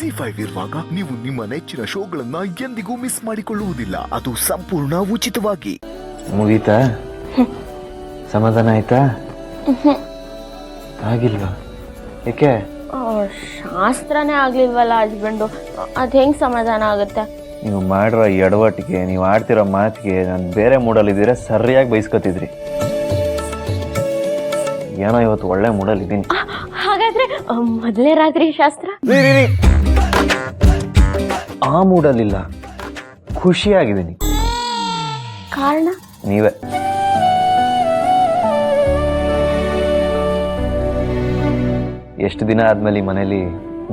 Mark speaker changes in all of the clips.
Speaker 1: ZEE5 ಇರುವಾಗ ನೀವು ನಿಮ್ಮ ನೆಚ್ಚಿನ ಶೋಗಳನ್ನ ಎಂದಿಗೂ ಮಿಸ್ ಮಾಡಿಕೊಳ್ಳುವುದಿಲ್ಲ. ಅದು ಸಂಪೂರ್ಣ ಉಚಿತವಾಗಿ.
Speaker 2: ಮುಗೀತಾ? ಸಮಾಧಾನ ಆಯ್ತಾ? ಆಗಿಲ್ವಾ? ಏಕೆ?
Speaker 3: ಶಾಸ್ತ್ರನೇ ಆಗ್ಲಿಲ್ವಲ್ಲ ಹಸ್ಬೆಂಡು, ಅದು ಹೆಂಗ್ ಸಮಾಧಾನ ಆಗುತ್ತೆ?
Speaker 2: ನೀವು ಮಾಡಿರೋ ಎಡವಟ್ಟಿಗೆ, ನೀವು ಆಡ್ತಿರೋ ಮಾತಿಗೆ ನಾನು ಬೇರೆ ಮೂಡಲ್ಲಿದ್ದೀರಾ ಸರಿಯಾಗಿ ಬೈಸ್ಕೊತಿದ್ರಿ. ಏನೋ ಇವತ್ತು ಒಳ್ಳೆ ಮೂಡಲ್ಲಿ ಇದ್ದೀನಿ.
Speaker 3: ಹಾಗಾದ್ರೆ ಮೊದಲನೇ ರಾತ್ರಿ ಶಾಸ್ತ್ರ?
Speaker 2: ಆ ಮೂಡಲ್ಲಿಲ್ಲ, ಖುಷಿಯಾಗಿದ್ದೀನಿ.
Speaker 3: ಕಾರಣ?
Speaker 2: ನೀವೇ. ಎಷ್ಟು ದಿನ ಆದ್ಮೇಲೆ ಈ ಮನೇಲಿ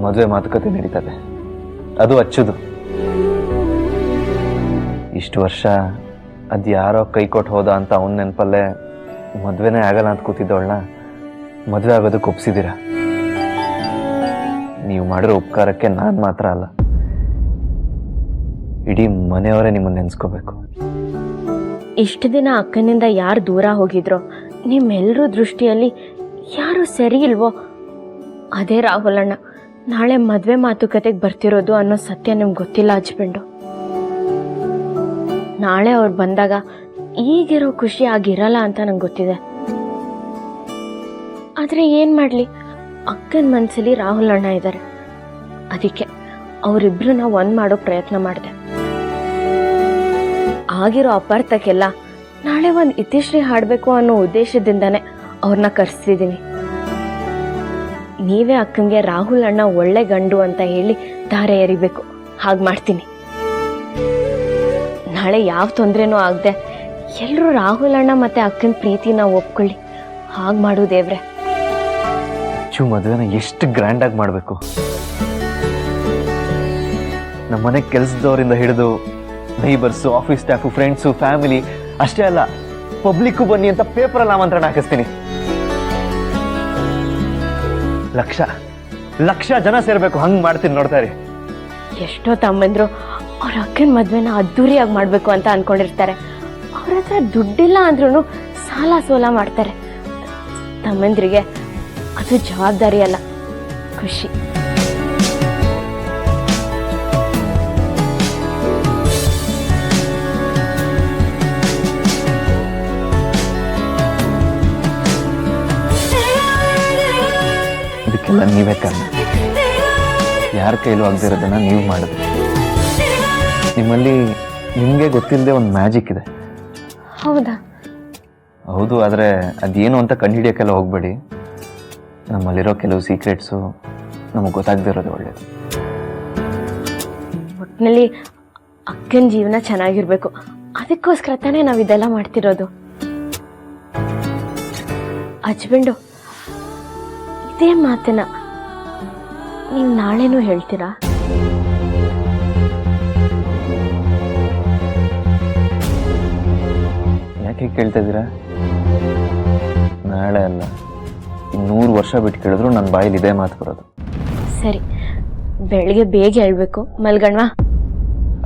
Speaker 2: ಮದುವೆ ಮಾತುಕತೆ ನಡೀತದೆ, ಅದು ಹಚ್ಚುದು. ಇಷ್ಟು ವರ್ಷ ಅದು ಯಾರೋ ಕೈ ಕೊಟ್ಟು ಹೋದ ಅಂತ ಅವನ ನೆನಪಲ್ಲೇ ಮದುವೆನೇ ಆಗಲ್ಲ ಅಂತ ಕೂತಿದ್ದವಳನ್ನ ಮದುವೆ ಆಗೋದಕ್ಕೆ ಒಪ್ಸಿದ್ದೀರ. ನೀವು ಮಾಡಿರೋ ಉಪಕಾರಕ್ಕೆ ನಾನು ಮಾತ್ರ ಅಲ್ಲ, ಇಡೀ ಮನೆಯವರೇ ನಿಮ್ಮನ್ನು ನೆನೆಸ್ಕೋಬೇಕು.
Speaker 3: ಇಷ್ಟು ದಿನ ಅಕ್ಕನಿಂದ ಯಾರು ದೂರ ಹೋಗಿದ್ರೋ, ನಿಮ್ಮೆಲ್ಲರೂ ದೃಷ್ಟಿಯಲ್ಲಿ ಯಾರು ಸರಿ ಇಲ್ವೋ ಅದೇ ರಾಹುಲ್ ಅಣ್ಣ ನಾಳೆ ಮದುವೆ ಮಾತುಕತೆಗೆ ಬರ್ತಿರೋದು ಅನ್ನೋ ಸತ್ಯ ನಿಮ್ಗೆ ಗೊತ್ತಿಲ್ಲ ಹಸ್ಬೆಂಡು. ನಾಳೆ ಅವ್ರು ಬಂದಾಗ ಈಗಿರೋ ಖುಷಿ ಆಗಿರಲ್ಲ ಅಂತ ನಂಗೆ ಗೊತ್ತಿದೆ. ಆದರೆ ಏನು ಮಾಡಲಿ, ಅಕ್ಕನ ಮನಸ್ಸಲ್ಲಿ ರಾಹುಲ್ ಅಣ್ಣ ಇದ್ದಾರೆ. ಅದಕ್ಕೆ ಅವರಿಬ್ಬರನ್ನ ಒಂದು ಮಾಡೋ ಪ್ರಯತ್ನ ಮಾಡಿದೆ. ಆಗಿರೋ ಅಪಾರ್ಥಕ್ಕೆಲ್ಲ ನಾಳೆ ಒಂದು ಇತಿಶ್ರೀ ಹಾಡಬೇಕು ಅನ್ನೋ ಉದ್ದೇಶದಿಂದನೇ ಅವ್ರನ್ನ ಕರೆಸ್ತಿದ್ದೀನಿ. ನೀವೇ ಅಕ್ಕಂಗೆ ರಾಹುಲ್ ಅಣ್ಣ ಒಳ್ಳೆ ಗಂಡು ಅಂತ ಹೇಳಿ ದಾರೆ ಎರಿಬೇಕು. ಹಾಗೆ ಮಾಡ್ತೀನಿ. ನಾಳೆ ಯಾವ ತೊಂದರೆನೂ ಆಗದೆ ಎಲ್ಲರೂ ರಾಹುಲ್ ಅಣ್ಣ ಮತ್ತೆ ಅಕ್ಕನ ಪ್ರೀತಿನ ಒಪ್ಕೊಳ್ಳಿ. ಹಾಗೆ ಮಾಡು ದೇವ್ರೆ.
Speaker 2: ಮದುವೆನ ಎಷ್ಟು ಗ್ರ್ಯಾಂಡಾಗಿ ಮಾಡಬೇಕು. ನಮ್ಮ ಮನೆ ಕೆಲಸದವರಿಂದ ಹಿಡಿದು neighbours, office staff, friends, family ಅಷ್ಟೇ ಅಲ್ಲ, ಪಬ್ಲಿಕ್ಕು ಬನ್ನಿ ಅಂತ ಪೇಪರಲ್ಲಿ ಆಮಂತ್ರಣ ಹಾಕಿಸ್ತೀನಿ. ಲಕ್ಷ ಲಕ್ಷ ಜನ ಸೇರ್ಬೇಕು. ಹಂಗೆ ಮಾಡ್ತೀನಿ, ನೋಡ್ತಾ ಇರಿ.
Speaker 3: ಎಷ್ಟೋ ತಮ್ಮಂದ್ರು ಅವ್ರ ಅಕ್ಕನ ಮದ್ವೆನ ಅದ್ದೂರಿಯಾಗಿ ಮಾಡಬೇಕು ಅಂತ ಅನ್ಕೊಂಡಿರ್ತಾರೆ. ಅವ್ರ ಹತ್ರ ದುಡ್ಡಿಲ್ಲ ಅಂದ್ರೂ ಸಾಲ ಸೋಲ ಮಾಡ್ತಾರೆ. ತಮ್ಮಂದ್ರಿಗೆ ಅದು ಜವಾಬ್ದಾರಿ ಅಲ್ಲ, ಖುಷಿ.
Speaker 2: ಇದಕ್ಕೆಲ್ಲ ನೀವೇ ಕಾರಣ. ಯಾರ ಕೈಲೂ ಆಗದಿರೋದನ್ನ ನೀವು ಮಾಡಿದ್ರಿ. ನಿಮ್ಮಲ್ಲಿ ನಿಮಗೆ ಗೊತ್ತಿಲ್ಲದೆ ಒಂದು ಮ್ಯಾಜಿಕ್ ಇದೆ.
Speaker 3: ಹೌದಾ?
Speaker 2: ಹೌದು, ಆದರೆ ಅದೇನು ಅಂತ ಕಂಡುಹಿಡಿಯೋಕ್ಕೆಲ್ಲ ಹೋಗಬೇಡಿ. ನಮ್ಮಲ್ಲಿರೋ ಕೆಲವು ಸೀಕ್ರೆಟ್ಸು ನಮಗೆ ಗೊತ್ತಾಗದಿರೋದು ಒಳ್ಳೆಯದು.
Speaker 3: ಒಟ್ಟಿನಲ್ಲಿ ಅಕ್ಕನ ಜೀವನ ಚೆನ್ನಾಗಿರ್ಬೇಕು, ಅದಕ್ಕೋಸ್ಕರ ತಾನೇ ನಾವು ಇದೆಲ್ಲ ಮಾಡ್ತಿರೋದು. ಹಸ್ಬೆಂಡು, ಇದೇ ಮಾತನ್ನ ನೀವು ನಾಳೆನೂ ಹೇಳ್ತೀರಾ?
Speaker 2: ಯಾಕೆ ಕೇಳ್ತಾ ಇದ್ದೀರಾ? ನಾಳೆ ಅಲ್ಲ, 100 ವರ್ಷ ಬಿಟ್ಟು ಕೇಳಿದ್ರು ನನ್ನ ಬಾಯಲ್ಲಿ ಇದೇ ಮಾತು ಬರೋದು.
Speaker 3: ಸರಿ, ಬೆಳಿಗ್ಗೆ ಬೇಗ ಹೇಳ್ಬೇಕು, ಮಲ್ಗಣ್ವಾ?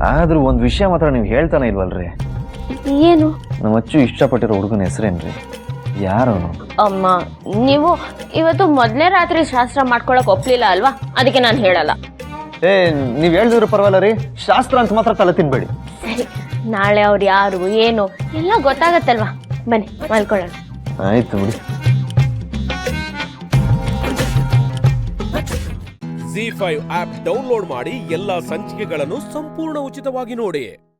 Speaker 2: ಆದ್ರೂ ಒಂದು ವಿಷಯ ಮಾತ್ರ ನೀವು ಹೇಳ್ತಾನೆ ಇಲ್ವಲ್ರಿ?
Speaker 3: ಏನು?
Speaker 2: ನಮ್ಮ ಅಚ್ಚು ಇಷ್ಟಪಟ್ಟಿರೋ ಹುಡುಗನ ಹೆಸರೇನ್ರಿ? ಯಾರವನು?
Speaker 3: ಅಮ್ಮ, ನೀವು ಇವತ್ತು ಮೊದಲನೇ ರಾತ್ರಿ ಶಾಸ್ತ್ರ ಮಾಡ್ಕೊಳಕ್ ಒಪ್ಲಿಲ್ಲ ಅಲ್ವಾ? ಅದಕ್ಕೆ ನಾನು ಹೇಳಲ್ಲ.
Speaker 2: ನೀವು ಹೇಳಿದ್ರು ಪರವಾಗಿಲ್ಲ ರೀ, ಶಾಸ್ತ್ರ ಅಂತ ಮಾತ್ರ ತಲೆ ತಿನ್ಬೇಡಿ.
Speaker 3: ಸರಿ, ನಾಳೆ ಅವ್ರು ಯಾರು ಏನು ಎಲ್ಲ ಗೊತ್ತಾಗತ್ತಲ್ವಾ? ಬನ್ನಿ ಮಲ್ಕೊಳ್ಳೋಣ.
Speaker 2: ಆಯ್ತು ಬಿಡಿ.
Speaker 4: ZEE5 ಆಪ್ ಡೌನ್ಲೋಡ್ ಮಾಡಿ ಎಲ್ಲಾ ಸಂಚಿಕೆಗಳನ್ನು ಸಂಪೂರ್ಣ ಉಚಿತವಾಗಿ ನೋಡಿ.